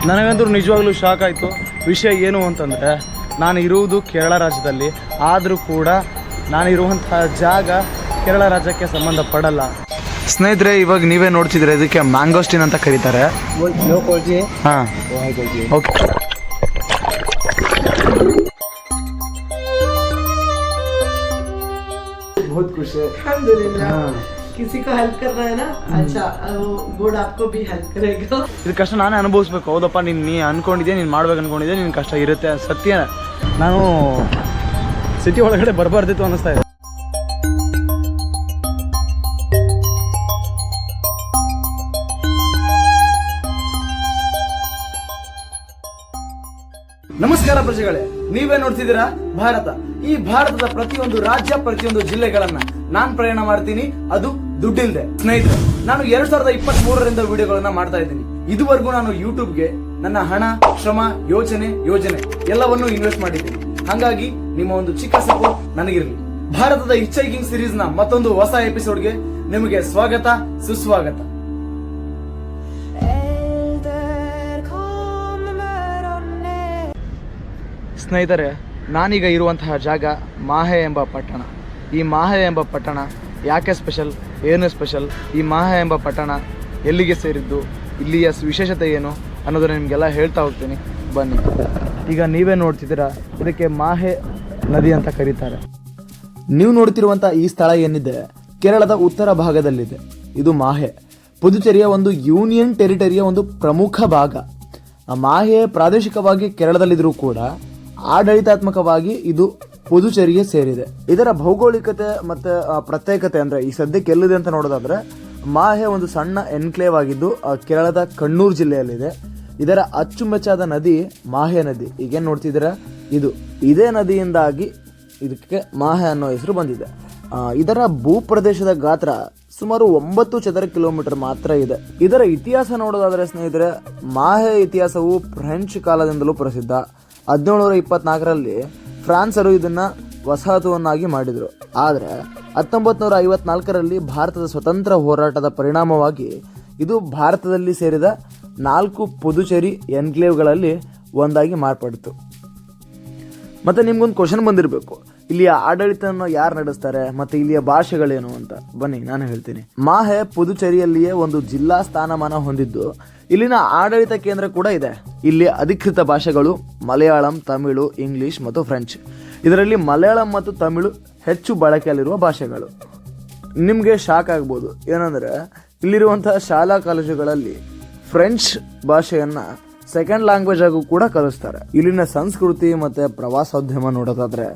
ನನಗಂತೂ ನಿಜವಾಗ್ಲೂ ಶಾಕ್ ಆಯಿತು. ವಿಷಯ ಏನು ಅಂತಂದರೆ, ನಾನು ಇರುವುದು ಕೇರಳ ರಾಜ್ಯದಲ್ಲಿ, ಆದರೂ ಕೂಡ ನಾನಿರುವಂತಹ ಜಾಗ ಕೇರಳ ರಾಜ್ಯಕ್ಕೆ ಸಂಬಂಧಪಡಲ್ಲ. ಸ್ನೇಹಿತರೆ, ಇವಾಗ ನೀವೇ ನೋಡ್ತಿದ್ರೆ ಇದಕ್ಕೆ ಮ್ಯಾಂಗೋಸ್ಟಿನ್ ಅಂತ ಕರೀತಾರೆ. ಹಾಂ, ಓಕೆ. बहुत खुश है, अल्हम्दुलिल्लाह. किसी को हेल्प कर रहा है ना, अच्छा गुड, आपको भी हेल्प करेगा. ಇದು ಕಷ್ಟ ನಾನೇ ಅನುಭವಿಸ್ಬೇಕು. ಹೌದಪ್ಪ, ನೀ ಅನ್ಕೊಂಡಿದ್ಯಾ, ನೀನು ಮಾಡ್ಬೇಕು ಅನ್ಕೊಂಡಿದ್ಯಾ, ನಿನ್ನ ಕಷ್ಟ ಇರುತ್ತೆ, ಸತ್ಯ. ನಾನು ಸಿಟಿ ಒಳಗಡೆ ಬರಬಾರ್ದಿತ್ತು ಅನ್ನಿಸ್ತಾ ಇದೆ. ನಮಸ್ಕಾರ ಪ್ರಜೆಗಳೇ, ನೀವೇ ನೋಡ್ತಿದ್ದೀರಾ ಭಾರತ. ಈ ಭಾರತದ ಪ್ರತಿಯೊಂದು ರಾಜ್ಯ, ಪ್ರತಿಯೊಂದು ಜಿಲ್ಲೆಗಳನ್ನ ನಾನ್ ಪ್ರಯಾಣ ಮಾಡ್ತೀನಿ, ಅದು ದುಡ್ಡಿಲ್ದೆ. ಸ್ನೇಹಿತರೆ, ನಾನು 2023ರಿಂದ ವಿಡಿಯೋಗಳನ್ನ ಮಾಡ್ತಾ ಇದ್ದೀನಿ. ಇದುವರೆಗೂ ನಾನು ಯೂಟ್ಯೂಬ್ಗೆ ನನ್ನ ಹಣ, ಶ್ರಮ, ಯೋಜನೆ ಎಲ್ಲವನ್ನೂ ಇನ್ವೆಸ್ಟ್ ಮಾಡಿದ್ದೀನಿ. ಹಾಗಾಗಿ ನಿಮ್ಮ ಒಂದು ಚಿಕ್ಕ ಸಪೋರ್ಟ್ ನನಗಿರಲಿ. ಭಾರತದ ಹಿಚ್ ಹೈಕಿಂಗ್ ಸೀರೀಸ್ ನ ಮತ್ತೊಂದು ಹೊಸ ಎಪಿಸೋಡ್ಗೆ ನಿಮಗೆ ಸ್ವಾಗತ, ಸುಸ್ವಾಗತ. ಸ್ನೇಹಿತರೆ, ನಾನೀಗ ಇರುವಂತಹ ಜಾಗ ಮಾಹೆ ಎಂಬ ಪಟ್ಟಣ. ಈ ಮಾಹೆ ಎಂಬ ಪಟ್ಟಣ ಯಾಕೆ ಸ್ಪೆಷಲ್, ಏನು ಸ್ಪೆಷಲ್, ಈ ಮಾಹೆ ಎಂಬ ಪಟ್ಟಣ ಎಲ್ಲಿಗೆ ಸೇರಿದ್ದು, ಇಲ್ಲಿಯ ವಿಶೇಷತೆ ಏನು ಅನ್ನೋದನ್ನು ನಿಮಗೆಲ್ಲ ಹೇಳ್ತಾ ಹೋಗ್ತೀನಿ, ಬನ್ನಿ. ಈಗ ನೀವೇ ನೋಡ್ತಿದ್ದೀರಾ, ಇದಕ್ಕೆ ಮಾಹೆ ನದಿ ಅಂತ ಕರೀತಾರೆ. ನೀವು ನೋಡ್ತಿರುವಂಥ ಈ ಸ್ಥಳ ಏನಿದೆ, ಕೇರಳದ ಉತ್ತರ ಭಾಗದಲ್ಲಿದೆ. ಇದು ಮಾಹೆ, ಪುದುಚೇರಿಯ ಒಂದು ಯೂನಿಯನ್ ಟೆರಿಟರಿಯ ಒಂದು ಪ್ರಮುಖ ಭಾಗ. ಮಾಹೆ ಪ್ರಾದೇಶಿಕವಾಗಿ ಕೇರಳದಲ್ಲಿದ್ದರೂ ಕೂಡ ಆಡಳಿತಾತ್ಮಕವಾಗಿ ಇದು ಪುದುಚೇರಿಗೆ ಸೇರಿದೆ. ಇದರ ಭೌಗೋಳಿಕತೆ ಮತ್ತು ಪ್ರತ್ಯೇಕತೆ ಅಂದರೆ ಈ ಸದ್ಯಕ್ಕೆ ಎಲ್ಲಿದೆ ಅಂತ ನೋಡೋದಾದ್ರೆ, ಮಾಹೆ ಒಂದು ಸಣ್ಣ ಎನ್ಕ್ಲೇವ್ ಆಗಿದ್ದು ಕೇರಳದ ಕಣ್ಣೂರು ಜಿಲ್ಲೆಯಲ್ಲಿದೆ. ಇದರ ಅಚ್ಚುಮೆಚ್ಚಾದ ನದಿ ಮಾಹೆ ನದಿ. ಈಗೇನು ನೋಡ್ತಿದ್ದೀರಾ, ಇದೇ ನದಿಯಿಂದಾಗಿ ಇದಕ್ಕೆ ಮಾಹೆ ಅನ್ನೋ ಹೆಸರು ಬಂದಿದೆ. ಇದರ ಭೂಪ್ರದೇಶದ ಗಾತ್ರ ಸುಮಾರು 9 ಚದರ ಕಿಲೋಮೀಟರ್ ಮಾತ್ರ ಇದೆ. ಇದರ ಇತಿಹಾಸ ನೋಡೋದಾದ್ರೆ ಸ್ನೇಹಿತರೆ, ಮಾಹೆ ಇತಿಹಾಸವು ಫ್ರೆಂಚ್ ಕಾಲದಿಂದಲೂ ಪ್ರಸಿದ್ಧ. 1724ರಲ್ಲಿ ಫ್ರಾನ್ಸರು ಇದನ್ನ ವಸಾಹತುವನ್ನಾಗಿ ಮಾಡಿದರು. ಆದರೆ 1954ರಲ್ಲಿ ಭಾರತದ ಸ್ವತಂತ್ರ ಹೋರಾಟದ ಪರಿಣಾಮವಾಗಿ ಇದು ಭಾರತದಲ್ಲಿ ಸೇರಿದ 4 ಪುದುಚೇರಿ ಎನ್ಕ್ಲೇವ್ಗಳಲ್ಲಿ ಒಂದಾಗಿ ಮಾರ್ಪಡಿತು. ಮತ್ತೆ ನಿಮ್ಗೊಂದು ಕ್ವಶನ್ ಬಂದಿರಬೇಕು, ಇಲ್ಲಿಯ ಆಡಳಿತವನ್ನು ಯಾರು ನಡೆಸ್ತಾರೆ ಮತ್ತು ಇಲ್ಲಿಯ ಭಾಷೆಗಳೇನು ಅಂತ. ಬನ್ನಿ, ನಾನು ಹೇಳ್ತೀನಿ. ಮಾಹೆ ಪುದುಚೇರಿಯಲ್ಲಿಯೇ ಒಂದು ಜಿಲ್ಲಾ ಸ್ಥಾನಮಾನ ಹೊಂದಿದ್ದು, ಇಲ್ಲಿನ ಆಡಳಿತ ಕೇಂದ್ರ ಕೂಡ ಇದೆ. ಇಲ್ಲಿ ಅಧಿಕೃತ ಭಾಷೆಗಳು ಮಲಯಾಳಂ, ತಮಿಳು, ಇಂಗ್ಲಿಷ್ ಮತ್ತು ಫ್ರೆಂಚ್. ಇದರಲ್ಲಿ ಮಲಯಾಳಂ ಮತ್ತು ತಮಿಳು ಹೆಚ್ಚು ಬಳಕೆಯಲ್ಲಿರುವ ಭಾಷೆಗಳು. ನಿಮಗೆ ಶಾಕ್ ಆಗ್ಬೋದು, ಏನಂದರೆ ಇಲ್ಲಿರುವಂತಹ ಶಾಲಾ ಕಾಲೇಜುಗಳಲ್ಲಿ ಫ್ರೆಂಚ್ ಭಾಷೆಯನ್ನು ಸೆಕೆಂಡ್ ಲ್ಯಾಂಗ್ವೇಜ್ ಆಗೂ ಕೂಡ ಕಲಿಸ್ತಾರೆ. ಇಲ್ಲಿನ ಸಂಸ್ಕೃತಿ ಮತ್ತು ಪ್ರವಾಸೋದ್ಯಮ ನೋಡೋದಾದ್ರೆ,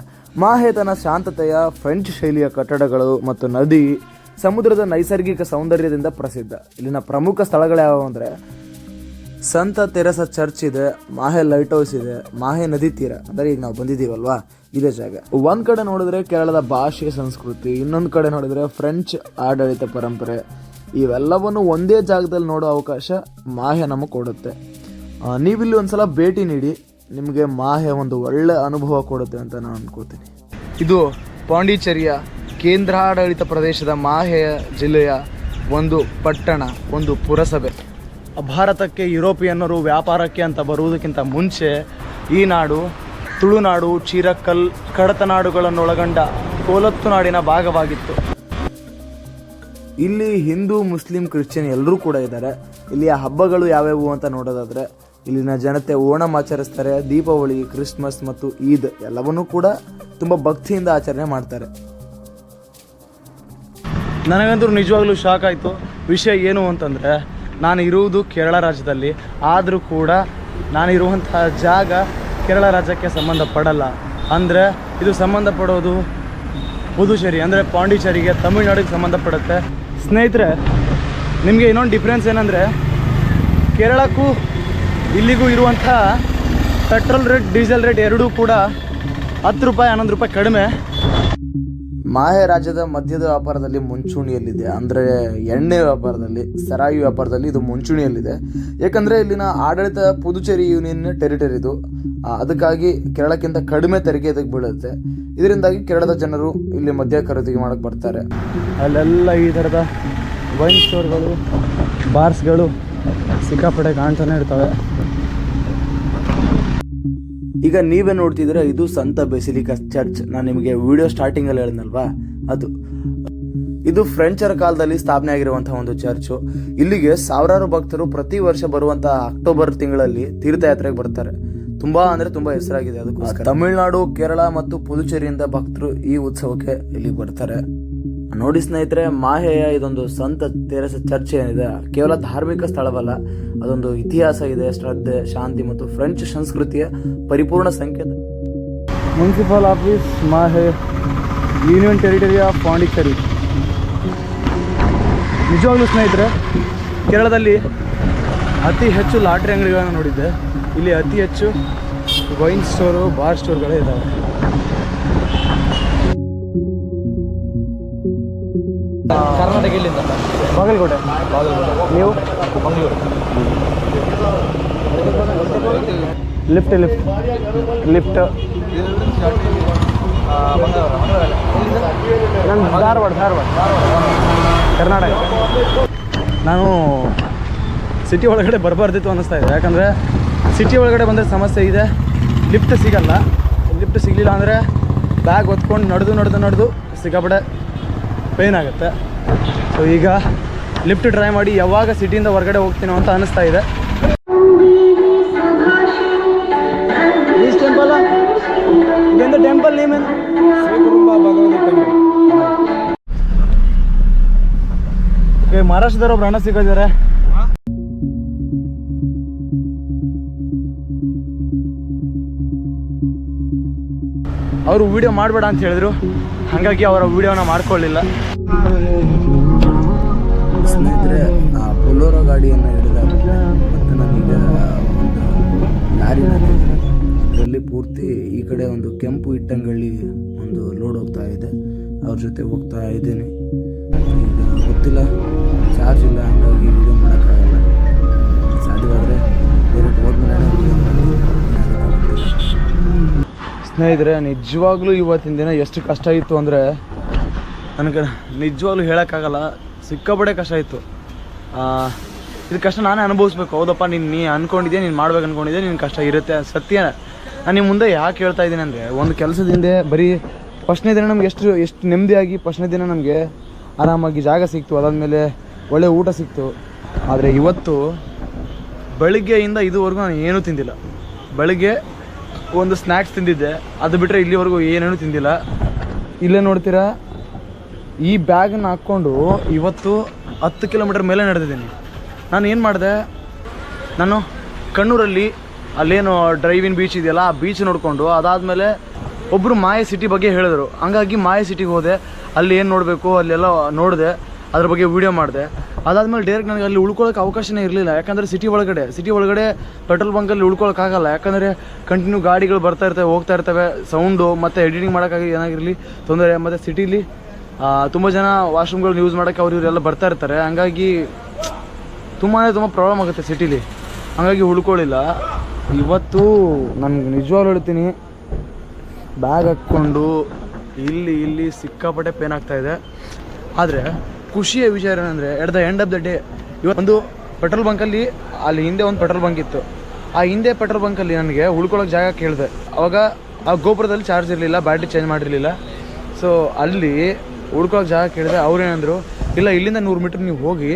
ಮಾಹೆ ತನ್ನ ಶಾಂತತೆಯ ಫ್ರೆಂಚ್ ಶೈಲಿಯ ಕಟ್ಟಡಗಳು ಮತ್ತು ನದಿ, ಸಮುದ್ರದ ನೈಸರ್ಗಿಕ ಸೌಂದರ್ಯದಿಂದ ಪ್ರಸಿದ್ಧ. ಇಲ್ಲಿನ ಪ್ರಮುಖ ಸ್ಥಳಗಳು ಯಾವುವು ಅಂದರೆ, ಸಂತ ತೆರೆಸ ಚರ್ಚ್ ಇದೆ, ಮಾಹೆ ಲೈಟ್ ಹೌಸ್ ಇದೆ, ಮಾಹೆ ನದಿ ತೀರ ಅಂದರೆ ಈಗ ನಾವು ಬಂದಿದ್ದೀವಲ್ವಾ ಇದೇ ಜಾಗ. ಒಂದ್ ಕಡೆ ನೋಡಿದ್ರೆ ಕೇರಳದ ಭಾಷೆ, ಸಂಸ್ಕೃತಿ, ಇನ್ನೊಂದು ಕಡೆ ನೋಡಿದ್ರೆ ಫ್ರೆಂಚ್ ಆಡಳಿತ ಪರಂಪರೆ, ಇವೆಲ್ಲವನ್ನು ಒಂದೇ ಜಾಗದಲ್ಲಿ ನೋಡೋ ಅವಕಾಶ ಮಾಹೆ ನಮಗೆ ಕೊಡುತ್ತೆ. ನೀವಿಲ್ಲಿ ಒಂದ್ಸಲ ಭೇಟಿ ನೀಡಿ, ನಿಮಗೆ ಮಾಹೆ ಒಂದು ಒಳ್ಳೆ ಅನುಭವ ಕೊಡುತ್ತೆ ಅಂತ ನಾನು ಅನ್ಕೋತೀನಿ. ಇದು ಪಾಂಡಿಚೇರಿಯ ಕೇಂದ್ರಾಡಳಿತ ಪ್ರದೇಶದ ಮಾಹೆ ಜಿಲ್ಲೆಯ ಒಂದು ಪಟ್ಟಣ, ಒಂದು ಪುರಸಭೆ. ಭಾರತಕ್ಕೆ ಯುರೋಪಿಯನ್ನರು ವ್ಯಾಪಾರಕ್ಕೆ ಅಂತ ಬರುವುದಕ್ಕಿಂತ ಮುಂಚೆ ಈ ನಾಡು ತುಳುನಾಡು, ಚಿರಕಲ್, ಕಡತನಾಡುಗಳನ್ನೊಳಗೊಂಡ ಕೋಲತ್ತು ನಾಡಿನ ಭಾಗವಾಗಿತ್ತು. ಇಲ್ಲಿ ಹಿಂದೂ, ಮುಸ್ಲಿಂ, ಕ್ರಿಶ್ಚಿಯನ್ ಎಲ್ಲರೂ ಕೂಡ ಇದ್ದಾರೆ. ಇಲ್ಲಿಯ ಹಬ್ಬಗಳು ಯಾವ್ಯಾವು ಅಂತ ನೋಡೋದಾದ್ರೆ, ಇಲ್ಲಿನ ಜನತೆ ಓಣಂ ಆಚರಿಸ್ತಾರೆ, ದೀಪಾವಳಿ, ಕ್ರಿಸ್ಮಸ್ ಮತ್ತು ಈದ್ ಎಲ್ಲವನ್ನೂ ಕೂಡ ತುಂಬ ಭಕ್ತಿಯಿಂದ ಆಚರಣೆ ಮಾಡ್ತಾರೆ. ನನಗಂತೂ ನಿಜವಾಗ್ಲೂ ಶಾಕ್ ಆಯಿತು. ವಿಷಯ ಏನು ಅಂತಂದರೆ, ನಾನು ಇರುವುದು ಕೇರಳ ರಾಜ್ಯದಲ್ಲಿ, ಆದರೂ ಕೂಡ ನಾನಿರುವಂತಹ ಜಾಗ ಕೇರಳ ರಾಜ್ಯಕ್ಕೆ ಸಂಬಂಧಪಡಲ್ಲ. ಅಂದರೆ ಇದು ಸಂಬಂಧಪಡೋದು ಪುದುಚೇರಿ ಅಂದರೆ ಪಾಂಡಿಚೇರಿಗೆ, ತಮಿಳುನಾಡಿಗೆ ಸಂಬಂಧಪಡುತ್ತೆ. ಸ್ನೇಹಿತರೆ, ನಿಮಗೆ ಇನ್ನೊಂದು ಡಿಫ್ರೆನ್ಸ್ ಏನಂದರೆ, ಕೇರಳಕ್ಕೂ ಇಲ್ಲಿಗೂ ಇರುವಂಥ ಪೆಟ್ರೋಲ್ ರೇಟ್, ಡೀಸೆಲ್ ರೇಟ್ ಎರಡೂ ಕೂಡ 10 ರೂಪಾಯಿ 11 ರೂಪಾಯಿ ಕಡಿಮೆ. ಮಾಹೆ ರಾಜ್ಯದ ಮದ್ಯದ ವ್ಯಾಪಾರದಲ್ಲಿ ಮುಂಚೂಣಿಯಲ್ಲಿದೆ. ಅಂದರೆ ಎಣ್ಣೆ ವ್ಯಾಪಾರದಲ್ಲಿ, ಸರಾಯಿ ವ್ಯಾಪಾರದಲ್ಲಿ ಇದು ಮುಂಚೂಣಿಯಲ್ಲಿದೆ. ಯಾಕಂದರೆ ಇಲ್ಲಿನ ಆಡಳಿತ ಪುದುಚೇರಿ ಯೂನಿಯನ್ ಟೆರಿಟರಿ ಇದು. ಅದಕ್ಕಾಗಿ ಕೇರಳಕ್ಕಿಂತ ಕಡಿಮೆ ತೆರಿಗೆ ಇದಕ್ಕೆ ಬೀಳುತ್ತೆ. ಇದರಿಂದಾಗಿ ಕೇರಳದ ಜನರು ಇಲ್ಲಿ ಮದ್ಯ ಖರೀದಿ ಮಾಡೋಕ್ಕೆ ಬರ್ತಾರೆ. ಅಲ್ಲೆಲ್ಲ ಈ ಥರದ ವೈನ್ ಸ್ಟೋರ್ಗಳು, ಬಾರ್ಸ್ಗಳು ಸಿಕ್ಕಾಪಟ್ಟೆ ಕಾಣ್ತಾನೆ ಇರ್ತವೆ. ಈಗ ನೀವೇ ನೋಡ್ತಿದ್ರೆ ಇದು ಸಂತ ಬೆಸಿಲಿಕಾ ಚರ್ಚ್. ನಾನು ನಿಮಗೆ ವಿಡಿಯೋ ಸ್ಟಾರ್ಟಿಂಗಲ್ಲಿ ಹೇಳಿದ್ನಲ್ವಾ, ಅದು ಇದು ಫ್ರೆಂಚರ ಕಾಲದಲ್ಲಿ ಸ್ಥಾಪನೆ ಆಗಿರುವಂತಹ ಒಂದು ಚರ್ಚು. ಇಲ್ಲಿಗೆ ಸಾವಿರಾರು ಭಕ್ತರು ಪ್ರತಿ ವರ್ಷ ಬರುವಂತಹ ಅಕ್ಟೋಬರ್ ತಿಂಗಳಲ್ಲಿ ತೀರ್ಥಯಾತ್ರೆಗೆ ಬರ್ತಾರೆ. ತುಂಬಾ ಅಂದ್ರೆ ತುಂಬಾ ಹೆಸರಾಗಿದೆ ಅದಕ್ಕೋಸ್ಕರ. ತಮಿಳುನಾಡು, ಕೇರಳ ಮತ್ತು ಪುದುಚೇರಿಯಿಂದ ಭಕ್ತರು ಈ ಉತ್ಸವಕ್ಕೆ ಇಲ್ಲಿಗೆ ಬರ್ತಾರೆ. ನೋಡಿ ಸ್ನೇಹಿತರೆ, ಮಾಹೆಯ ಇದೊಂದು ಸಂತ ತೆರೆಸ ಚರ್ಚ್ ಏನಿದೆ ಕೇವಲ ಧಾರ್ಮಿಕ ಸ್ಥಳವಲ್ಲ, ಅದೊಂದು ಇತಿಹಾಸ ಇದೆ, ಶ್ರದ್ಧೆ, ಶಾಂತಿ ಮತ್ತು ಫ್ರೆಂಚ್ ಸಂಸ್ಕೃತಿಯ ಪರಿಪೂರ್ಣ ಸಂಕೇತ. Municipal office Mahe, union territory of Pondicherry. ನಿಜವಾಗ್ಲೂ ಸ್ನೇಹಿತರೆ, ಕೇರಳದಲ್ಲಿ ಅತಿ ಹೆಚ್ಚು ಲಾಟ್ರಿ ಅಂಗಡಿಗಳನ್ನು ನೋಡಿದ್ದೆ. ಇಲ್ಲಿ ಅತಿ ಹೆಚ್ಚು ವೈನ್ ಸ್ಟೋರು, ಬಾರ್ ಸ್ಟೋರ್ಗಳೇ ಇದ್ದಾವೆ. ಕರ್ನಾಟಕ ಇಲ್ಲಿಂದ ಬಾಗಲಕೋಟೆ. ನೀವು ಮಂಗಳೂರು. ಲಿಫ್ಟ್ ಧಾರವಾಡ ಕರ್ನಾಟಕ. ನಾನು ಸಿಟಿ ಒಳಗಡೆ ಬರಬಾರ್ದಿತ್ತು ಅನ್ನಿಸ್ತಾ ಇದೆ. ಯಾಕಂದರೆ ಸಿಟಿ ಒಳಗಡೆ ಬಂದರೆ ಸಮಸ್ಯೆ ಇದೆ, ಲಿಫ್ಟ್ ಸಿಗಲ್ಲ. ಲಿಫ್ಟ್ ಸಿಗಲಿಲ್ಲ ಅಂದರೆ ಬ್ಯಾಗ್ ಹೊತ್ಕೊಂಡು ನಡೆದು ಸಿಕ್ಕಾಪಟ್ಟೆ ಪೇನ್ ಆಗುತ್ತೆ. ಸೊ ಈಗ ಲಿಫ್ಟ್ ಟ್ರೈ ಮಾಡಿ ಯಾವಾಗ ಸಿಟಿಯಿಂದ ಹೊರಗಡೆ ಹೋಗ್ತೀನೋ ಅಂತ ಅನ್ನಿಸ್ತಾ ಇದೆ. ಟೆಂಪಲ್ ಇದೊಂದು ಟೆಂಪಲ್ ನೇಮೇನು ಮಹಾರಾಷ್ಟ್ರದವ್ರು ಒಬ್ರು ಅಣ್ಣ ಸಿಕ್ಕಿದ್ದಾರೆ. ಅವರು ವಿಡಿಯೋ ಮಾಡಬೇಡ ಅಂತ ಹೇಳಿದ್ರು, ಹಾಗಾಗಿ ಅವರ ವಿಡಿಯೋನ ಮಾಡ್ಕೊಳ್ಳಿಲ್ಲ. ಸ್ನೇಹಿತರೆ, ಆ ಬೊಲೊರೋ ಗಾಡಿಯನ್ನು ಹಿಡಿದಾಗುತ್ತೆ ಮತ್ತು ನಾನೀಗ ಒಂದು ಲಾರಿನ ಇದರಲ್ಲಿ ಪೂರ್ತಿ ಈ ಕಡೆ ಒಂದು ಕೆಂಪು ಇಟ್ಟಂಗಳ್ಳಿ ಒಂದು ಲೋಡ್ ಹೋಗ್ತಾ ಇದೆ. ಅವ್ರ ಜೊತೆ ಹೋಗ್ತಾ ಇದ್ದೀನಿ. ಈಗ ಗೊತ್ತಿಲ್ಲ, ಚಾರ್ಜ್ ಇಲ್ಲ, ಹಾಗಾಗಿ ವಿಡಿಯೋ ಮಾಡೋಕ್ಕಾಗಲ್ಲ. ಸಾಧ್ಯವಾದರೆ ಡೈರೆಕ್ಟ್ ಹೋದ್ಮೇಲೆ ವಿಡಿಯೋ ಮಾಡ್ತೀನಿ. ಸ್ನೇಹಿತರೆ, ನಿಜವಾಗ್ಲೂ ಇವತ್ತಿನ ದಿನ ಎಷ್ಟು ಕಷ್ಟ ಇತ್ತು ಅಂದರೆ ನನಗೆ ನಿಜವಾಗ್ಲೂ ಹೇಳೋಕ್ಕಾಗಲ್ಲ. ಸಿಕ್ಕಾಪಟ್ಟೆ ಕಷ್ಟ ಇತ್ತು. ಇದು ಕಷ್ಟ ನಾನೇ ಅನುಭವಿಸ್ಬೇಕು. ಹೌದಪ್ಪ, ನೀನು ಅಂದ್ಕೊಂಡಿದ್ದೆ, ನೀನು ಮಾಡ್ಬೇಕು ಅಂದ್ಕೊಂಡಿದ್ದೆ, ನಿನ್ನ ಕಷ್ಟ ಇರುತ್ತೆ, ಸತ್ಯ. ನಾನು ನಿಮ್ಮ ಮುಂದೆ ಯಾಕೆ ಹೇಳ್ತಾ ಇದ್ದೀನಿ ಅಂದರೆ, ಒಂದು ಕೆಲಸದಿಂದ ಬರೀ ಫಸ್ಟ್ನೇ ದಿನ ನಮ್ಗೆ ಎಷ್ಟು ನೆಮ್ಮದಿಯಾಗಿ ಫಸ್ಟ್ನೇ ದಿನ ನಮಗೆ ಆರಾಮಾಗಿ ಜಾಗ ಸಿಕ್ತು, ಅದಾದಮೇಲೆ ಒಳ್ಳೆ ಊಟ ಸಿಕ್ತು. ಆದರೆ ಇವತ್ತು ಬೆಳಿಗ್ಗೆಯಿಂದ ಇದುವರೆಗೂ ನಾನು ಏನೂ ತಿಂದಿಲ್ಲ. ಬೆಳಿಗ್ಗೆ ಒಂದು ಸ್ನ್ಯಾಕ್ಸ್ ತಿಂದಿದ್ದೆ, ಅದು ಬಿಟ್ಟರೆ ಇಲ್ಲಿವರೆಗೂ ಏನೇನೂ ತಿಂದಿಲ್ಲ. ಇಲ್ಲೇ ನೋಡ್ತೀರಾ, ಈ ಬ್ಯಾಗನ್ನು ಹಾಕ್ಕೊಂಡು ಇವತ್ತು 10 ಕಿಲೋಮೀಟರ್ ಮೇಲೆ ನಡೆದಿದ್ದೀನಿ. ನಾನು ಏನು ಮಾಡಿದೆ, ನಾನು ಕಣ್ಣೂರಲ್ಲಿ ಅಲ್ಲೇನು ಡ್ರೈವಿನ್ ಬೀಚ್ ಇದೆಯಲ್ಲ, ಆ ಬೀಚ್ ನೋಡಿಕೊಂಡು ಅದಾದಮೇಲೆ ಒಬ್ಬರು ಮಾಯೆ ಸಿಟಿ ಬಗ್ಗೆ ಹೇಳಿದ್ರು. ಹಂಗಾಗಿ ಮಾಯೆ ಸಿಟಿಗೆ ಹೋದೆ. ಅಲ್ಲಿ ಏನು ನೋಡಬೇಕು ಅಲ್ಲೆಲ್ಲ ನೋಡಿದೆ, ಅದ್ರ ಬಗ್ಗೆ ವೀಡಿಯೋ ಮಾಡಿದೆ. ಅದಾದಮೇಲೆ ಡೈರೆಕ್ಟ್ ನನಗೆ ಅಲ್ಲಿ ಉಳ್ಕೊಳ್ಳೋಕೆ ಅವಕಾಶನೇ ಇರಲಿಲ್ಲ. ಯಾಕಂದರೆ ಸಿಟಿ ಒಳಗಡೆ ಪೆಟ್ರೋಲ್ ಬಂಕಲ್ಲಿ ಉಳ್ಕೊಳ್ಳೋಕ್ಕಾಗಲ್ಲ. ಯಾಕಂದರೆ ಕಂಟಿನ್ಯೂ ಗಾಡಿಗಳು ಬರ್ತಾ ಇರ್ತವೆ, ಹೋಗ್ತಾ ಇರ್ತವೆ, ಸೌಂಡು ಮತ್ತು ಎಡಿಟಿಂಗ್ ಮಾಡೋಕ್ಕಾಗಿ ಏನಾಗಿರಲಿ ತೊಂದರೆ. ಮತ್ತು ಸಿಟೀಲಿ ತುಂಬ ಜನ ವಾಶ್ರೂಮ್ಗಳನ್ನ ಯೂಸ್ ಮಾಡೋಕ್ಕೆ ಇವರೆಲ್ಲ ಬರ್ತಾ ಇರ್ತಾರೆ. ಹಂಗಾಗಿ ತುಂಬ ಪ್ರಾಬ್ಲಮ್ ಆಗುತ್ತೆ ಸಿಟೀಲಿ. ಹಾಗಾಗಿ ಉಳ್ಕೊಳ್ಳಿಲ್ಲ. ಇವತ್ತು ನನಗೆ ನಿಜವಾಗ್ಲೂ ಹೇಳ್ತೀನಿ, ಬ್ಯಾಗ್ ಹಾಕ್ಕೊಂಡು ಇಲ್ಲಿ ಸಿಕ್ಕಾಪಟ್ಟೆ ಪೇನ್ ಆಗ್ತಾಯಿದೆ. ಆದರೆ ಖುಷಿಯ ವಿಚಾರ ಏನಂದರೆ, at the end of the day ಇವತ್ತೊಂದು ಪೆಟ್ರೋಲ್ ಬಂಕಲ್ಲಿ, ಅಲ್ಲಿ ಹಿಂದೆ ಒಂದು ಪೆಟ್ರೋಲ್ ಬಂಕ್ ಇತ್ತು. ಆ ಹಿಂದೆ ಪೆಟ್ರೋಲ್ ಬಂಕಲ್ಲಿ ನನಗೆ ಉಳ್ಕೊಳ್ಳೋಕೆ ಜಾಗ ಕೇಳಿದೆ. ಅವಾಗ ಆ ಗೋಪುರದಲ್ಲಿ ಚಾರ್ಜ್ ಇರಲಿಲ್ಲ, ಬ್ಯಾಟ್ರಿ ಚೇಂಜ್ ಮಾಡಿರಲಿಲ್ಲ. ಸೊ ಅಲ್ಲಿ ಉಳ್ಕೊಳ್ಳೋಕೆ ಜಾಗ ಕೇಳಿದೆ. ಅವ್ರೇನಂದರು, ಇಲ್ಲ ಇಲ್ಲಿಂದ 100 ಮೀಟ್ರ್ ನೀವು ಹೋಗಿ,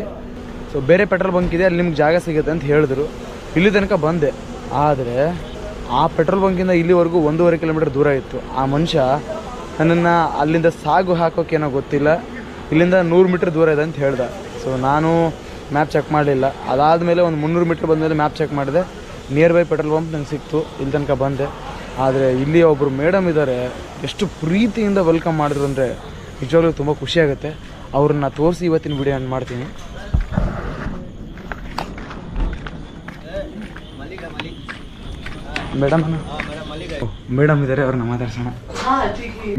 ಸೊ ಬೇರೆ ಪೆಟ್ರೋಲ್ ಬಂಕ್ ಇದೆ, ಅಲ್ಲಿ ನಿಮ್ಗೆ ಜಾಗ ಸಿಗುತ್ತೆ ಅಂತ ಹೇಳಿದ್ರು. ಇಲ್ಲಿ ತನಕ ಬಂದೆ. ಆದರೆ ಆ ಪೆಟ್ರೋಲ್ ಬಂಕಿಂದ ಇಲ್ಲಿವರೆಗೂ 1.5 ಕಿಲೋಮೀಟರ್ ದೂರ ಇತ್ತು. ಆ ಮನುಷ್ಯ ನನ್ನನ್ನು ಅಲ್ಲಿಂದ ಸಾಗು ಹಾಕೋಕ್ಕೇನೋ ಗೊತ್ತಿಲ್ಲ, ಇಲ್ಲಿಂದ 100 ಮೀಟ್ರ್ ದೂರ ಇದೆ ಅಂತ ಹೇಳ್ದೆ. ಸೊ ನಾನು ಮ್ಯಾಪ್ ಚೆಕ್ ಮಾಡಲಿಲ್ಲ. ಅದಾದಮೇಲೆ ಒಂದು 300 ಮೀಟ್ರ್ ಬಂದಮೇಲೆ ಮ್ಯಾಪ್ ಚೆಕ್ ಮಾಡಿದೆ. ನಿಯರ್ ಬೈ ಪೆಟ್ರೋಲ್ ಬಂಕ್ ನಂಗೆ ಸಿಕ್ತು. ಇಲ್ಲಿ ತನಕ ಬಂದೆ. ಆದರೆ ಇಲ್ಲಿ ಒಬ್ಬರು ಮೇಡಮ್ ಇದ್ದಾರೆ, ಎಷ್ಟು ಪ್ರೀತಿಯಿಂದ ವೆಲ್ಕಮ್ ಮಾಡಿದ್ರು ಅಂದರೆ ನಿಜವಾಗ್ಲೂ ತುಂಬ ಖುಷಿಯಾಗುತ್ತೆ. ಅವ್ರನ್ನ ತೋರಿಸಿ ಇವತ್ತಿನ ವಿಡಿಯೋ ಮಾಡ್ತೀನಿ. मैडम इधर है और नमाज़ पढ़ना।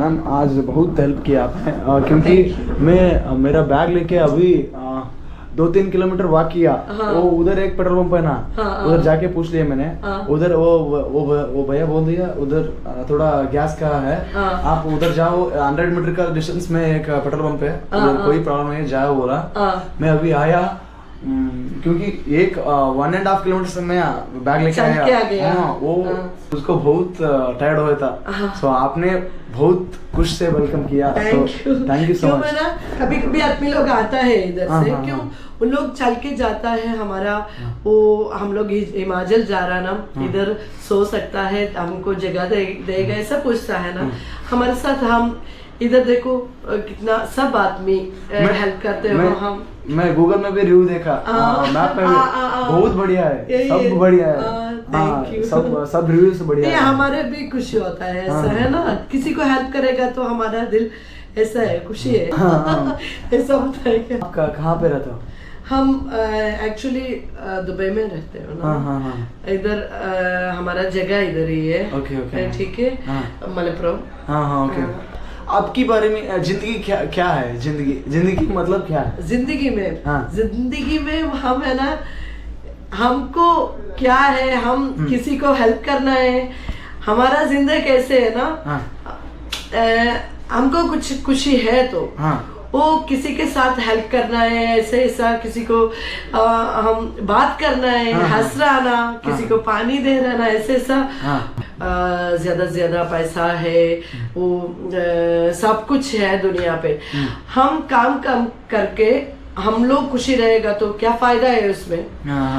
मैम आज बहुत हेल्प किया आपने, क्योंकि मैं मेरा बैग लेके अभी 2-3 किलोमीटर वॉक किया। वो उधर एक पेट्रोल पंप है ना, उधर जाके पूछ लिया मैंने। उधर वो भैया बोल दिया उधर थोड़ा गैस का है, आप उधर जाओ, 100 मीटर का डिस्टेंस में एक पेट्रोल पंप है, कोई प्रॉब्लम नहीं, जाओ बोला। मैं अभी आया, क्योंकि एक 1.5 किलोमीटर से मैं बैग लेके चल के आ आया गया। हाँ, वो उसको बहुत टायर्ड हुआ था सो आपने बहुत खुश से वेलकम किया थैंक यू सो क्यों मच ना कभी कभी आदमी लोग आता है इधर हाँ, से हाँ, क्यों हाँ। उन लोग चल के जाता है हमारा वो हम लोग हिमाचल जा रहा ना इधर सो सकता है हमको जगह देगा ऐसा पूछता है ना हमारे साथ हम इधर देखो कितना सब आदमी हेल्प करते हो हम मैं गूगल में भी रिव्यू देखा मैप में भी बहुत बढ़िया है सब बढ़िया है थैंक यू सब रिव्यूज बढ़िया ये है हमारे भी खुशी होता है ऐसा है ना किसी को हेल्प करेगा तो हमारा दिल ऐसा है खुशी है ऐसा होता है क्या आप कहाँ पे रहते हो हम एक्चुअली दुबई में रहते हो ना इधर हमारा जगह इधर ही है ओके ठीक है मलप्पुरम हाँ ओके आपकी बारे में जिंदगी क्या है जिंदगी मतलब क्या है जिंदगी में हाँ। जिंदगी में हम है ना हमको क्या है हम किसी को हेल्प करना है हमारा जिंदगी कैसे है ना हमको कुछ खुशी है तो वो किसी के साथ हेल्प करना है ऐसे ऐसा किसी को हम बात करना है हंस रहना किसी को पानी दे रहना ऐसे ऐसा ज्यादा से ज्यादा पैसा है वो सब कुछ है दुनिया पे हम काम करके हम लोग खुशी रहेगा तो क्या फायदा है उसमें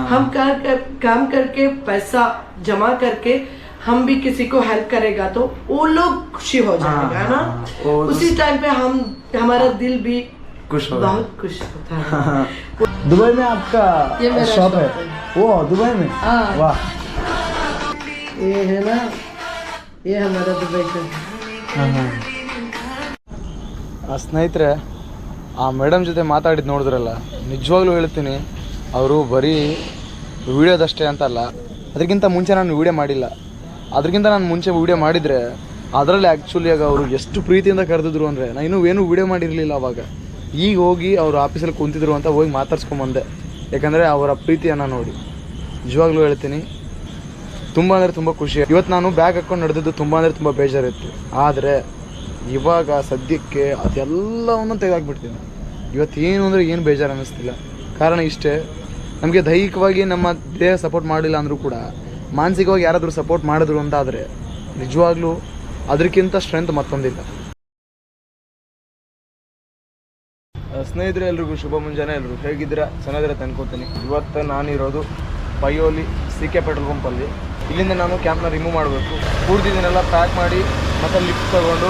हम काम करके पैसा जमा करके हम भी किसी को हेल्प करेगा तो वो लोग खुशी हो जाएगा ना उसी टाइम पे हम हमारा दिल भी खुश हो बहुत खुश होता है दुबई में आपका ये मेरा शॉप है वो दुबई में वाह ये है ना ये हमारा दुबई का ಸ್ನೇಹಿತರೆ ಆ ಮೇಡಮ್ ಜೊತೆ ಮಾತಾಡಿದ್ದು ನೋಡಿದ್ರಲ್ಲ ನಿಜವಾಗ್ಲೂ ಹೇಳ್ತೀನಿ ಅವರು ಬರೀ ವಿಡಿಯೋದಷ್ಟೇ ಅಂತಲ್ಲ ಅದಕ್ಕಿಂತ ಮುಂಚೆ ನಾನು ವಿಡಿಯೋ ಮಾಡಿಲ್ಲ ಅದಕ್ಕಿಂತ ನಾನು ಮುಂಚೆ ವಿಡಿಯೋ ಮಾಡಿದರೆ ಅದರಲ್ಲಿ ಆ್ಯಕ್ಚುಲಿಯಾಗಿ ಅವರು ಎಷ್ಟು ಪ್ರೀತಿಯಿಂದ ಕರೆದಿದ್ರು ಅಂದರೆ ನಾನು ಇನ್ನೂ ಏನೂ ವಿಡಿಯೋ ಮಾಡಿರಲಿಲ್ಲ ಅವಾಗ ಈಗ ಹೋಗಿ ಅವರು ಆಫೀಸಲ್ಲಿ ಕುಂತಿದ್ರು ಅಂತ ಹೋಗಿ ಮಾತಾಡ್ಸ್ಕೊಂಬಂದೆ ಯಾಕಂದರೆ ಅವರ ಪ್ರೀತಿಯನ್ನು ನೋಡಿ ನಿಜವಾಗ್ಲೂ ಹೇಳ್ತೀನಿ ತುಂಬ ಅಂದರೆ ತುಂಬ ಖುಷಿ ಇವತ್ತು ನಾನು ಬ್ಯಾಗ್ ಹಾಕ್ಕೊಂಡು ನಡೆದಿದ್ದು ತುಂಬ ಅಂದರೆ ತುಂಬ ಬೇಜಾರಿತ್ತು ಆದರೆ ಇವಾಗ ಸದ್ಯಕ್ಕೆ ಅದೆಲ್ಲವನ್ನು ತೆಗೆದಾಕ್ಬಿಡ್ತೀನಿ ಇವತ್ತೇನು ಅಂದರೆ ಏನು ಬೇಜಾರು ಅನ್ನಿಸ್ತಿಲ್ಲ ಕಾರಣ ಇಷ್ಟೇ ನಮಗೆ ದೈಹಿಕವಾಗಿ ನಮ್ಮ ದೇಹ ಸಪೋರ್ಟ್ ಮಾಡಿಲ್ಲ ಅಂದರೂ ಕೂಡ ಮಾನಸಿಕವಾಗಿ ಯಾರಾದರೂ ಸಪೋರ್ಟ್ ಮಾಡಿದ್ರು ಅಂತಾದರೆ ನಿಜವಾಗ್ಲೂ ಅದಕ್ಕಿಂತ ಸ್ಟ್ರೆಂತ್ ಮತ್ತೊಂದಿಲ್ಲ ಸ್ನೇಹಿತರೆ ಎಲ್ರಿಗೂ ಶುಭ ಮುಂಜಾನೆ ಎಲ್ರು ಹೇಗಿದ್ದೀರಾ ಚೆನ್ನಾಗಿದ್ರೆ ಅನ್ಕೋತೀನಿ ಇವತ್ತು ನಾನಿರೋದು ಪೈಯೋಲಿ CK ಪೆಟ್ರೋಲ್ ಪಂಪಲ್ಲಿ ಇಲ್ಲಿಂದ ನಾನು ಕ್ಯಾಂಪ್ನ ರಿಮೂವ್ ಮಾಡಬೇಕು ಪೂರ್ತಿ ದಿನೆಲ್ಲ ಪ್ಯಾಕ್ ಮಾಡಿ ಮತ್ತು ಲಿಫ್ಟ್ ತಗೊಂಡು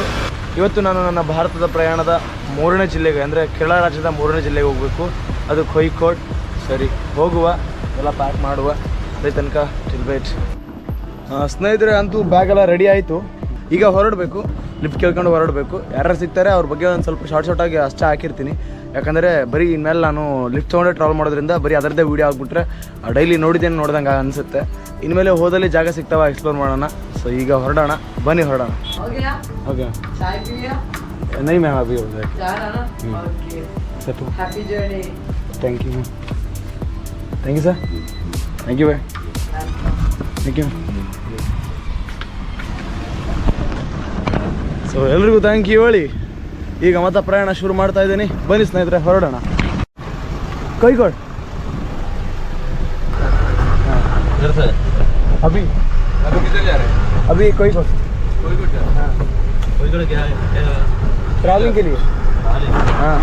ಇವತ್ತು ನಾನು ನನ್ನ ಭಾರತದ ಪ್ರಯಾಣದ 3ನೇ ಜಿಲ್ಲೆಗೆ ಅಂದರೆ ಕೇರಳ ರಾಜ್ಯದ 3ನೇ ಜಿಲ್ಲೆಗೆ ಹೋಗಬೇಕು ಅದು ಕೋಯಿಕೋಡ್ ಸರಿ ಹೋಗುವ ಎಲ್ಲ ಪ್ಯಾಕ್ ಮಾಡುವ ಅದೇ ತನಕ ಟಿಲ್ಬೇಟ್ ಸ್ನೇಹಿತರೆ ಅಂತೂ ಬ್ಯಾಗೆಲ್ಲ ರೆಡಿ ಆಯಿತು ಈಗ ಹೊರಡಬೇಕು ಲಿಫ್ಟ್ ಕೇಳ್ಕೊಂಡು ಹೊರಡಬೇಕು ಯಾರು ಸಿಗ್ತಾರೆ ಅವ್ರ ಬಗ್ಗೆ ಒಂದು ಸ್ವಲ್ಪ ಶಾರ್ಟಾಗಿ ಅಷ್ಟೇ ಹಾಕಿರ್ತೀನಿ ಯಾಕಂದರೆ ಬರೀ ಇನ್ಮೇಲೆ ನಾನು ಲಿಫ್ಟ್ ತೊಗೊಂಡೆ ಟ್ರಾವೆಲ್ ಮಾಡೋದ್ರಿಂದ ಬರೀ ಅದರದ್ದೇ ವೀಡಿಯೋ ಆಗಿಬಿಟ್ರೆ ಡೈಲಿ ನೋಡಿದ್ದೇನೆ ನೋಡ್ದಂಗೆ ಅನಿಸುತ್ತೆ ಇನ್ಮೇಲೆ ಹೋದಲ್ಲಿ ಜಾಗ ಸಿಗ್ತಾವ ಎಕ್ಸ್ಪ್ಲೋರ್ ಮಾಡೋಣ ಸೊ ಈಗ ಹೊರಡೋಣ ಬನ್ನಿ ಹೊರಡೋಣ ಓಕೆ नहीं मैम अभी हो जाएगा happy journey thank you sir thank you भाई थैंक यू ಸೊ ಎಲ್ರಿಗೂ ಥ್ಯಾಂಕ್ ಯು ಹೇಳಿ ಈಗ ಮತ್ತೆ ಪ್ರಯಾಣ ಶುರು ಮಾಡ್ತಾ ಇದ್ದೀನಿ ಬನ್ನಿ ಸ್ನೇಹಿತರೆ ಹೊರಡೋಣ ಕೋಯಿಕೋಡ್ अभी किधर जा रहे हैं अभी कोईकोड हाँ कोईकोड क्या है ट्रैवलिंग के लिए हाँ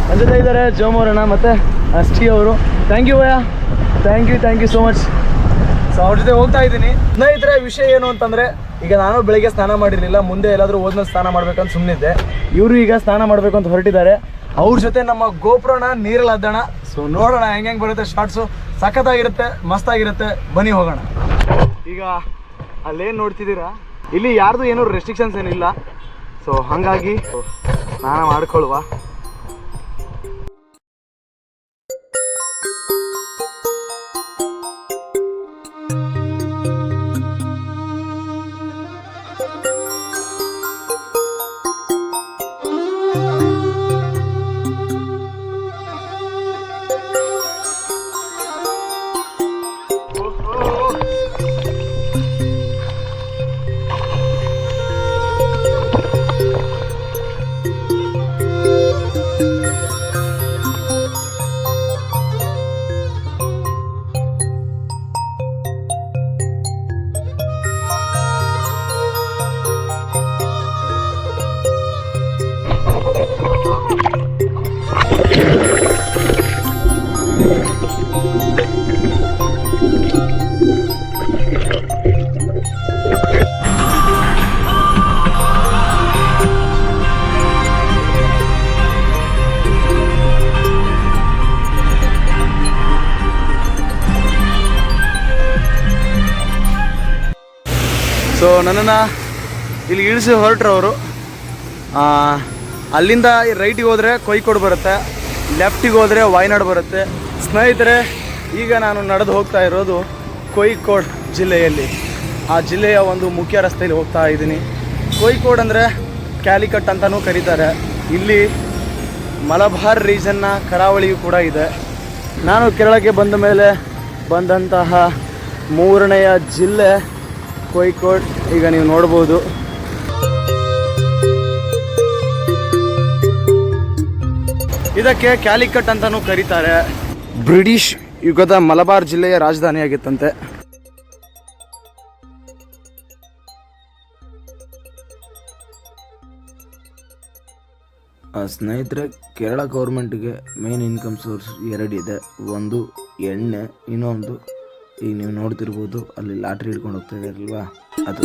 ನನ್ನ ಜೊತೆ ಇದ್ದಾರೆ ಜೋಮ್ ಅವರಣ್ಣ ಮತ್ತು ಅಷ್ಟಿ ಅವರು ಥ್ಯಾಂಕ್ ಯು ಭಯ್ಯ thank you so much so ಅವ್ರ ಜೊತೆ ಹೋಗ್ತಾ ಇದ್ದೀನಿ ಸ್ನೇಹಿತರೆ ವಿಷಯ ಏನು ಅಂತಂದರೆ ಈಗ ನಾನು ಬೆಳಿಗ್ಗೆ ಸ್ನಾನ ಮಾಡಿರಲಿಲ್ಲ ಮುಂದೆ ಎಲ್ಲಾದರೂ ಹೋದ್ಮೇಲೆ ಸ್ನಾನ ಮಾಡ್ಬೇಕಂತ ಸುಮ್ಮನಿದ್ದೆ ಇವರು ಈಗ ಸ್ನಾನ ಮಾಡಬೇಕು ಅಂತ ಹೊರಟಿದ್ದಾರೆ ಅವ್ರ ಜೊತೆ ನಮ್ಮ ಗೋಪುರನ ನೀರಲ್ಲಿ ಅದ್ದೋಣ ಸೊ ನೋಡೋಣ ಹೆಂಗೆ ಬರುತ್ತೆ ಶಾರ್ಟ್ಸು ಸಖತ್ತಾಗಿರುತ್ತೆ ಮಸ್ತಾಗಿರುತ್ತೆ ಬನ್ನಿ ಹೋಗೋಣ ಈಗ ಅಲ್ಲೇನು ನೋಡ್ತಿದ್ದೀರಾ ಇಲ್ಲಿ ಯಾರ್ದು ಏನೂ ರೆಸ್ಟ್ರಿಕ್ಷನ್ಸ್ ಏನಿಲ್ಲ ಸೊ ಹಾಗಾಗಿ ಸ್ನಾನ ಮಾಡ್ಕೊಳ್ಳುವ ಸೊ ನನ್ನನ್ನು ಇಲ್ಲಿ ಇಳಿಸಿ ಹೊರಟ್ರವರು. ಅಲ್ಲಿಂದ ರೈಟಿಗೆ ಹೋದರೆ ಕೋಯಿಕೋಡ್ ಬರುತ್ತೆ, ಲೆಫ್ಟಿಗೆ ಹೋದರೆ ವಾಯ್ನಾಡ್ ಬರುತ್ತೆ. ಸ್ನೇಹಿತರೆ, ಈಗ ನಾನು ನಡೆದು ಹೋಗ್ತಾ ಇರೋದು ಕೋಯಿಕೋಡ್ ಜಿಲ್ಲೆಯಲ್ಲಿ. ಆ ಜಿಲ್ಲೆಯ ಒಂದು ಮುಖ್ಯ ರಸ್ತೆಯಲ್ಲಿ ಹೋಗ್ತಾ ಇದ್ದೀನಿ. ಕೋಯಿಕೋಡ್ ಅಂದರೆ ಕ್ಯಾಲಿಕಟ್ ಅಂತಲೂ ಕರೀತಾರೆ. ಇಲ್ಲಿ ಮಲಬಾರ್ ರೀಜನ್ನ ಕರಾವಳಿಯೂ ಕೂಡ ಇದೆ. ನಾನು ಕೇರಳಕ್ಕೆ ಬಂದ ಮೇಲೆ ಬಂದಂತಹ 3ನೆಯ ಜಿಲ್ಲೆ ಕೋಯಿಕೋಡ್. ಈಗ ನೀವು ನೋಡ್ಬೋದು. ಇದಕ್ಕೆ ಕ್ಯಾಲಿಕಟ್ ಅಂತಲೂ ಕರೀತಾರೆ. ಬ್ರಿಟಿಷ್ ಯುಗದ ಮಲಬಾರ್ ಜಿಲ್ಲೆಯ ರಾಜಧಾನಿಯಾಗಿತ್ತಂತೆ. ಸ್ನೇಹಿತರೆ, ಕೇರಳ ಗೌರ್ಮೆಂಟ್ಗೆ ಮೇನ್ ಇನ್ಕಮ್ ಸೋರ್ಸ್ 2 ಇದೆ. ಒಂದು ಎಣ್ಣೆ, ಇನ್ನೊಂದು ಈಗ ನೀವು ನೋಡ್ತಿರ್ಬೋದು ಅಲ್ಲಿ ಲಾಟ್ರಿ ಹಿಡ್ಕೊಂಡು ಹೋಗ್ತಾ ಇದ್ದಾರಲ್ವಾ, ಅದು.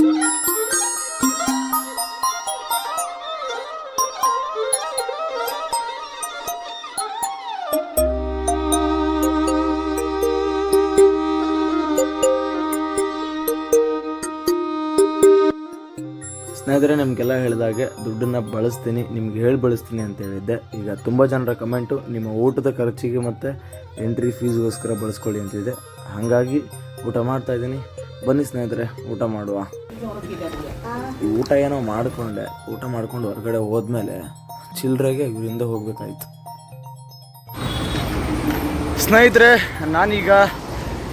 ಸ್ನೇಹಿತರೆ, ನಿಮಗೆಲ್ಲ ಹೇಳಿದಾಗೆ ದುಡ್ಡನ್ನು ಬಳಸ್ತೀನಿ, ನಿಮ್ಗೆ ಹೇಳಿ ಬಳಸ್ತೀನಿ ಅಂತ ಹೇಳಿದ್ದೆ. ಈಗ ತುಂಬ ಜನರ ಕಮೆಂಟು ನಿಮ್ಮ ಊಟದ ಖರ್ಚಿಗೆ ಮತ್ತು ಎಂಟ್ರಿ ಫೀಸ್ಗೋಸ್ಕರ ಬಳಸ್ಕೊಳ್ಳಿ ಅಂತಿದೆ. ಹಾಗಾಗಿ ಊಟ ಮಾಡ್ತಾ ಇದ್ದೀನಿ. ಬನ್ನಿ ಸ್ನೇಹಿತರೆ, ಊಟ ಮಾಡುವ. ಊಟ ಏನೋ ಮಾಡಿಕೊಂಡೆ. ಊಟ ಮಾಡ್ಕೊಂಡು ಹೊರಗಡೆ ಹೋದ್ಮೇಲೆ ಚಿಲ್ಲರೆಗೆ ಇವರಿಂದ ಹೋಗಬೇಕಾಯ್ತು. ಸ್ನೇಹಿತರೆ, ನಾನೀಗ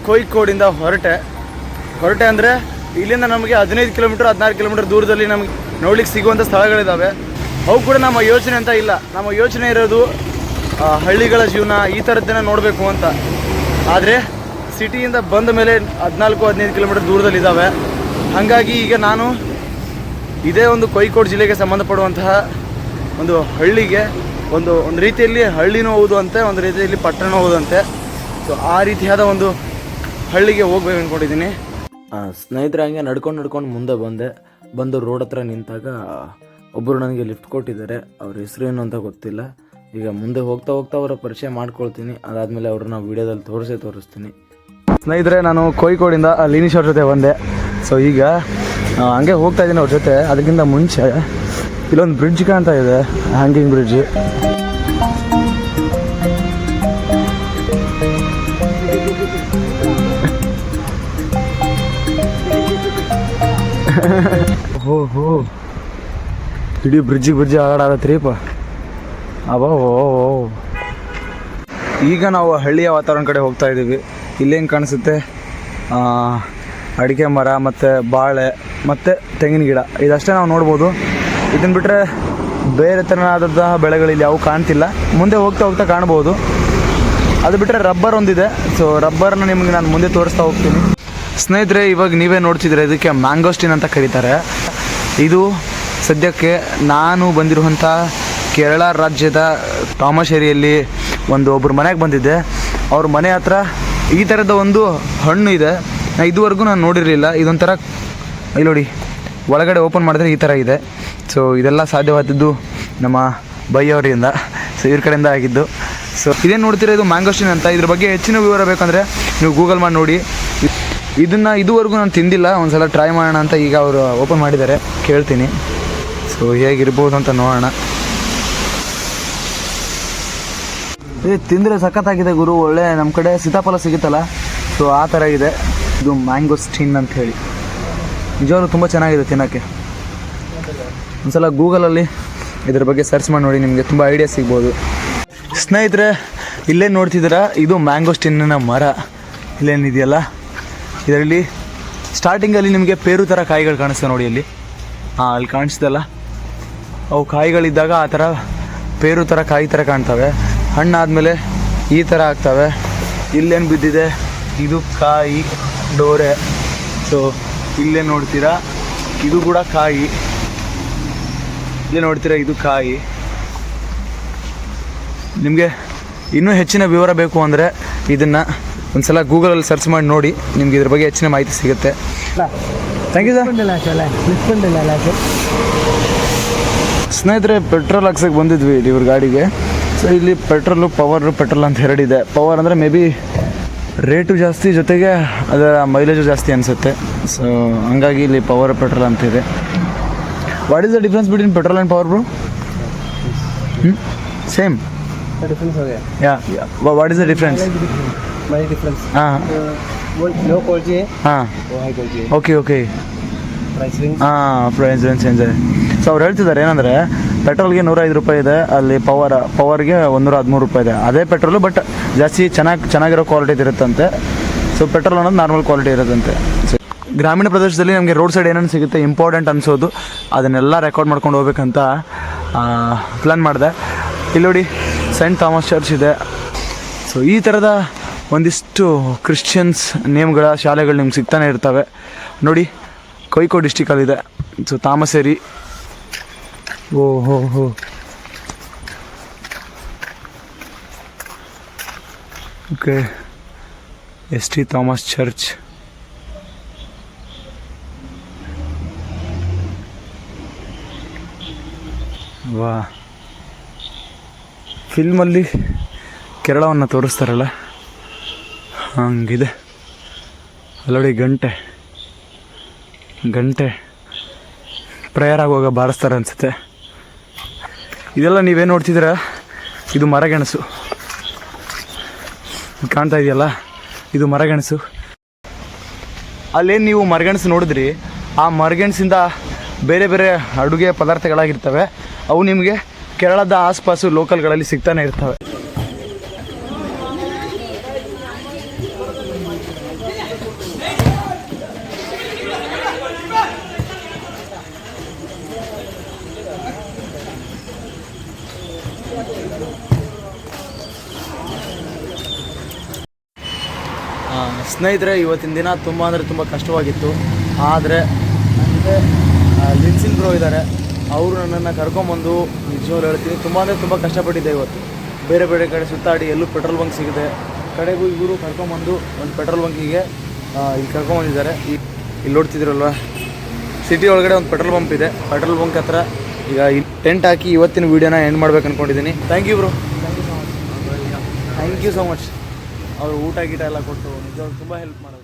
ಕೋಯಿಕೋಡಿಂದ ಹೊರಟೆ ಅಂದರೆ ಇಲ್ಲಿಂದ ನಮಗೆ 15 ಕಿಲೋಮೀಟರ್ 16 ಕಿಲೋಮೀಟರ್ ದೂರದಲ್ಲಿ ನಮಗೆ ನೋಡ್ಲಿಕ್ಕೆ ಸಿಗುವಂಥ ಸ್ಥಳಗಳಿದ್ದಾವೆ. ಅವು ಕೂಡ ನಮ್ಮ ಯೋಚನೆ ಅಂತ ಇಲ್ಲ. ನಮ್ಮ ಯೋಚನೆ ಇರೋದು ಹಳ್ಳಿಗಳ ಜೀವನ, ಈ ಥರದ್ದನ್ನು ನೋಡಬೇಕು ಅಂತ. ಆದರೆ ಸಿಟಿಯಿಂದ ಬಂದ ಮೇಲೆ 14-15 ಕಿಲೋಮೀಟರ್ ದೂರದಲ್ಲಿದ್ದಾವೆ. ಹಾಗಾಗಿ ಈಗ ನಾನು ಇದೇ ಒಂದು ಕೋಯಿಕೋಡ್ ಜಿಲ್ಲೆಗೆ ಸಂಬಂಧಪಡುವಂತಹ ಒಂದು ಹಳ್ಳಿಗೆ ಒಂದು ರೀತಿಯಲ್ಲಿ ಹಳ್ಳಿನೂ ಹೌದು ಅಂತೆ, ಒಂದು ರೀತಿಯಲ್ಲಿ ಪಟ್ಟಣ ಹೌದಂತೆ. ಸೊ ಆ ರೀತಿಯಾದ ಒಂದು ಹಳ್ಳಿಗೆ ಹೋಗ್ಬೇಕು ಅಂದ್ಕೊಂಡಿದ್ದೀನಿ. ಸ್ನೇಹಿತರೆ, ಹಂಗೆ ನಡ್ಕೊಂಡು ಮುಂದೆ ಬಂದು ರೋಡ್ ಹತ್ರ ನಿಂತಾಗ ಒಬ್ಬರು ನನಗೆ ಲಿಫ್ಟ್ ಕೊಟ್ಟಿದ್ದಾರೆ. ಅವ್ರ ಹೆಸರು ಏನು ಅಂತ ಗೊತ್ತಿಲ್ಲ. ಈಗ ಮುಂದೆ ಹೋಗ್ತಾ ಅವರ ಪರಿಚಯ ಮಾಡ್ಕೊಳ್ತೀನಿ. ಅದಾದಮೇಲೆ ಅವ್ರನ್ನ ವೀಡಿಯೋದಲ್ಲಿ ತೋರಿಸ್ತೀನಿ. ಸ್ನೇಹಿತರೆ, ನಾನು ಕೋಯಿಕೋಡಿಂದ ಲೀನೀಶ್ ಅವ್ರ ಜೊತೆ ಬಂದೆ. ಸೊ ಈಗ ಹಂಗೆ ಹೋಗ್ತಾ ಇದ್ದೀನಿ ಅವ್ರ ಜೊತೆ. ಅದಕ್ಕಿಂತ ಮುಂಚೆ ಇಲ್ಲೊಂದು ಬ್ರಿಡ್ಜ್ ಕಾಣ್ತಾ ಇದೆ, ಹ್ಯಾಂಗಿಂಗ್ ಬ್ರಿಡ್ಜ್. ಹೋ ಇಡೀ ಬ್ರಿಡ್ಜ್ ಆಡಾಡತ್ರಿಪ್ಪ. ಈಗ ನಾವು ಹಳ್ಳಿಯ ವಾತಾವರಣ ಕಡೆ ಹೋಗ್ತಾ ಇದ್ದೀವಿ. ಇಲ್ಲೇನು ಕಾಣಿಸುತ್ತೆ, ಅಡಿಕೆ ಮರ ಮತ್ತು ಬಾಳೆ ಮತ್ತು ತೆಂಗಿನ ಗಿಡ, ಇದಷ್ಟೇ ನಾವು ನೋಡ್ಬೋದು. ಇದನ್ನು ಬಿಟ್ಟರೆ ಬೇರೆ ಥರನಾದಂತಹ ಬೆಳೆಗಳಿಲ್ಲಿ ಯಾವ ಕಾಣ್ತಿಲ್ಲ. ಮುಂದೆ ಹೋಗ್ತಾ ಕಾಣ್ಬೋದು. ಅದು ಬಿಟ್ಟರೆ ರಬ್ಬರ್ ಒಂದಿದೆ. ಸೊ ರಬ್ಬರ್ನ ನಿಮಗೆ ನಾನು ಮುಂದೆ ತೋರಿಸ್ತಾ ಹೋಗ್ತೀನಿ. ಸ್ನೇಹಿತರೆ, ಇವಾಗ ನೀವೇ ನೋಡ್ತಿದ್ರೆ ಇದಕ್ಕೆ ಮ್ಯಾಂಗೋಸ್ಟಿನ್ ಅಂತ ಕರೀತಾರೆ. ಇದು ಸದ್ಯಕ್ಕೆ ನಾನು ಬಂದಿರುವಂಥ ಕೇರಳ ರಾಜ್ಯದ ತಾಮಶೇರಿಯಲ್ಲಿ ಒಬ್ಬರು ಮನೆಗೆ ಬಂದಿದ್ದೆ. ಅವ್ರ ಮನೆ ಹತ್ರ ಈ ಥರದ ಒಂದು ಹಣ್ಣು ಇದೆ. ಇದುವರೆಗೂ ನಾನು ನೋಡಿರಲಿಲ್ಲ. ಇದೊಂಥರ ಇಲ್ಲಿ ನೋಡಿ, ಒಳಗಡೆ ಓಪನ್ ಮಾಡಿದ್ರೆ ಈ ಥರ ಇದೆ. ಸೊ ಇದೆಲ್ಲ ಸಾಧ್ಯವಾದದ್ದು ನಮ್ಮ ಬೈಯವರಿಂದ, ಸೊ ಇವ್ರ ಕಡೆಯಿಂದ ಆಗಿದ್ದು. ಸೊ ಇದೇನು ನೋಡ್ತೀರಾ, ಇದು ಮ್ಯಾಂಗೋಸ್ಟಿನ್ ಅಂತ. ಇದ್ರ ಬಗ್ಗೆ ಹೆಚ್ಚಿನ ವಿವರ ಬೇಕಂದರೆ ನೀವು ಗೂಗಲ್ ಮಾಡಿ ನೋಡಿ. ಇದನ್ನು ಇದುವರೆಗೂ ನಾನು ತಿಂದಿಲ್ಲ, ಒಂದು ಸಲ ಟ್ರೈ ಮಾಡೋಣ ಅಂತ ಈಗ ಅವರು ಓಪನ್ ಮಾಡಿದ್ದಾರೆ, ಕೇಳ್ತೀನಿ. ಸೊ ಹೇಗಿರ್ಬೋದು ಅಂತ ನೋಡೋಣ. ತಿಂದರೆ ಸಖತ್ತಾಗಿದೆ ಗುರು, ಒಳ್ಳೆ. ನಮ್ಮ ಕಡೆ ಸೀತಾಫಲ ಸಿಗುತ್ತಲ್ಲ, ಸೊ ಆ ಥರ ಇದೆ. ಇದು ಮ್ಯಾಂಗೋಸ್ಟಿನ್ ಅಂತ ಹೇಳಿ ನಿಜವಾಗ್ಲೂ ತುಂಬ ಚೆನ್ನಾಗಿದೆ ತಿನ್ನೋಕ್ಕೆ. ಒಂದು ಸಲ ಗೂಗಲಲ್ಲಿ ಇದ್ರ ಬಗ್ಗೆ ಸರ್ಚ್ ಮಾಡಿ ನೋಡಿ, ನಿಮಗೆ ತುಂಬ ಐಡಿಯಾ ಸಿಗ್ಬೋದು. ಸ್ನೇಹಿತರೆ, ಇಲ್ಲೇ ನೋಡ್ತಿದ್ದೀರಾ, ಇದು ಮ್ಯಾಂಗೋಸ್ಟಿನ್ನ ಮರ. ಇಲ್ಲೇನಿದೆಯಲ್ಲ, ಇದರಲ್ಲಿ ಸ್ಟಾರ್ಟಿಂಗಲ್ಲಿ ನಿಮಗೆ ಪೇರು ಥರ ಕಾಯಿಗಳು ಕಾಣಿಸ್ತವೆ ನೋಡಿ ಅಲ್ಲಿ. ಅಲ್ಲಿ ಕಾಣಿಸ್ತಲ್ಲ, ಅವು ಕಾಯಿಗಳಿದ್ದಾಗ ಆ ಥರ ಪೇರು ಥರ ಕಾಯಿ ಥರ ಕಾಣ್ತವೆ. ಹಣ್ಣಾದಮೇಲೆ ಈ ಥರ ಆಗ್ತವೆ. ಇಲ್ಲೇನು ಬಿದ್ದಿದೆ, ಇದು ಕಾಯಿ ಡೋರೆ. ಸೊ ಇಲ್ಲೇ ನೋಡ್ತೀರಾ, ಇದು ಕೂಡ ಕಾಯಿ. ಇಲ್ಲೇ ನೋಡ್ತೀರಾ, ಇದು ಕಾಯಿ. ನಿಮಗೆ ಇನ್ನೂ ಹೆಚ್ಚಿನ ವಿವರ ಬೇಕು ಅಂದರೆ ಇದನ್ನು ಒಂದು ಸಲ ಗೂಗಲಲ್ಲಿ ಸರ್ಚ್ ಮಾಡಿ ನೋಡಿ, ನಿಮ್ಗೆ ಇದ್ರ ಬಗ್ಗೆ ಹೆಚ್ಚಿನ ಮಾಹಿತಿ ಸಿಗುತ್ತೆ. Thank you sir. ಸ್ನೇಹಿತರೆ, ಪೆಟ್ರೋಲ್ ಹಾಕ್ಸಕ್ಕೆ ಬಂದಿದ್ವಿ ಇವ್ರ ಗಾಡಿಗೆ. ಸೊ ಇಲ್ಲಿ ಪೆಟ್ರೋಲ್ ಅಂತ 2 ಇದೆ. ಪವರ್ ಅಂದರೆ ಮೇ ಬಿ ರೇಟು ಜಾಸ್ತಿ, ಜೊತೆಗೆ ಅದರ ಮೈಲೇಜು ಜಾಸ್ತಿ ಅನಿಸುತ್ತೆ. ಸೊ ಹಂಗಾಗಿ ಇಲ್ಲಿ ಪವರ್ ಪೆಟ್ರೋಲ್ ಅಂತಿದೆ. What is the difference between petrol and power bro? Same difference हो गया. Yeah what is the difference? बड़ी डिफरेंस. ಹಾಂ वो लो क्वालिटी है, ಹಾಂ वो हाई क्वालिटी है. ಓಕೆ ಓಕೆ प्राइस रेंज ಹಾಂ ಪ್ರೈಸ್ ರೇಂಜ್ ಚೇಂಜ್ ಇದೆ. ಸೊ ಅವ್ರು ಹೇಳ್ತಿದ್ದಾರೆ ಏನಂದರೆ ಪೆಟ್ರೋಲ್ಗೆ 105 ರೂಪಾಯಿ ಇದೆ, ಅಲ್ಲಿ ಪವರ್ಗೆ 113 ರೂಪಾಯಿ ಇದೆ. ಅದೇ ಪೆಟ್ರೋಲು, ಬಟ್ ಜಾಸ್ತಿ ಚೆನ್ನಾಗಿರೋ ಕ್ವಾಲಿಟಿದು ಇರುತ್ತಂತೆ. ಸೊ ಪೆಟ್ರೋಲ್ ಅನ್ನೋದು ನಾರ್ಮಲ್ ಕ್ವಾಲಿಟಿ ಇರುತ್ತಂತೆ. ಸೊ ಗ್ರಾಮೀಣ ಪ್ರದೇಶದಲ್ಲಿ ನಮಗೆ ರೋಡ್ ಸೈಡ್ ಏನೇನು ಸಿಗುತ್ತೆ ಇಂಪಾರ್ಟೆಂಟ್ ಅನಿಸೋದು ಅದನ್ನೆಲ್ಲ ರೆಕಾರ್ಡ್ ಮಾಡ್ಕೊಂಡು ಹೋಗ್ಬೇಕಂತ ಪ್ಲ್ಯಾನ್ ಮಾಡಿದೆ. ಇಲ್ಲಿ ನೋಡಿ ಸೈಂಟ್ ಥಾಮಸ್ ಚರ್ಚ್ ಇದೆ. ಸೊ ಈ ಥರದ ಒಂದಿಷ್ಟು ಕ್ರಿಶ್ಚಿಯನ್ಸ್ ನೇಮ್ಗಳ ಶಾಲೆಗಳು ನಿಮ್ಗೆ ಸಿಗ್ತಾನೆ ಇರ್ತವೆ. ನೋಡಿ ಕೊಯ್ಕೋ ಡಿಸ್ಟಿಕಲ್ಲಿದೆ. ಸೊ ತಾಮಸೇರಿ, ಓಹೋ okay, S T Thomas church. ವಾ, ಫಿಲ್ಮಲ್ಲಿ ಕೇರಳವನ್ನು ತೋರಿಸ್ತಾರಲ್ಲ ಹಂಗಿದೆ. ಅಲ್ಲೋಡಿ ಗಂಟೆ ಪ್ರೇಯರ್ ಆಗುವಾಗ ಬಾರಿಸ್ತಾರೆ ಅನಿಸುತ್ತೆ. ಇದೆಲ್ಲ ನೀವೇನು ನೋಡ್ತಿದ್ದೀರಾ, ಇದು ಮರಗೆಣಸು ಕಾಣ್ತಾ ಇದೆಯಲ್ಲ, ಇದು ಮರಗೆಣಸು. ಅಲ್ಲೇನು ನೀವು ಮರಗೆಣಸು ನೋಡಿದ್ರಿ, ಆ ಮರಗೆಣಸಿಂದ ಬೇರೆ ಬೇರೆ ಅಡುಗೆ ಪದಾರ್ಥಗಳಾಗಿರ್ತವೆ. ಅವು ನಿಮಗೆ ಕೇರಳದ ಆಸ್ಪಾಸು ಲೋಕಲ್ಗಳಲ್ಲಿ ಸಿಗ್ತಾನೆ ಇರ್ತವೆ. ಸ್ನೇಹಿತರೆ, ಇವತ್ತಿನ ದಿನ ತುಂಬ ಅಂದರೆ ತುಂಬ ಕಷ್ಟವಾಗಿತ್ತು. ಆದರೆ ನನಗೆ ಲಿನ್ಸಿನ್ ಬ್ರೋ ಇದ್ದಾರೆ, ಅವರು ನನ್ನನ್ನು ಕರ್ಕೊಂಬಂದು ನಿಜವಾಗ್ಲೂ ಹೇಳ್ತೀನಿ ತುಂಬ ಅಂದರೆ ತುಂಬ ಕಷ್ಟಪಟ್ಟಿದ್ದೆ ಇವತ್ತು. ಬೇರೆ ಬೇರೆ ಕಡೆ ಸುತ್ತಾಡಿ ಎಲ್ಲೂ ಪೆಟ್ರೋಲ್ ಬಂಕ್ ಸಿಗಿದೆ. ಕಡೆಗೂ ಇವರು ಕರ್ಕೊಂಬಂದು ಒಂದು ಪೆಟ್ರೋಲ್ ಬಂಕಿಗೆ ಇಲ್ಲಿ ಕರ್ಕೊಂಬಂದಿದ್ದಾರೆ. ಇಲ್ಲಿ ನೋಡ್ತಿದ್ದೀರಲ್ವ, ಸಿಟಿ ಒಳಗಡೆ ಒಂದು ಪೆಟ್ರೋಲ್ ಬಂಪ್ ಇದೆ. ಪೆಟ್ರೋಲ್ ಬಂಕ್ ಹತ್ರ ಈಗ ಇಲ್ಲಿ ಟೆಂಟ್ ಹಾಕಿ ಇವತ್ತಿನ ವೀಡಿಯೋನ ಎಂಡ್ ಮಾಡ್ಬೇಕು ಅಂದ್ಕೊಂಡಿದ್ದೀನಿ. Thank you bro, thank you so much. ಅವರು ಊಟ ಗೀಟ ಎಲ್ಲ ಕೊಟ್ಟು ನಿಜವಾಗ್ಲೂ ತುಂಬ ಹೆಲ್ಪ್ ಮಾಡೋದು.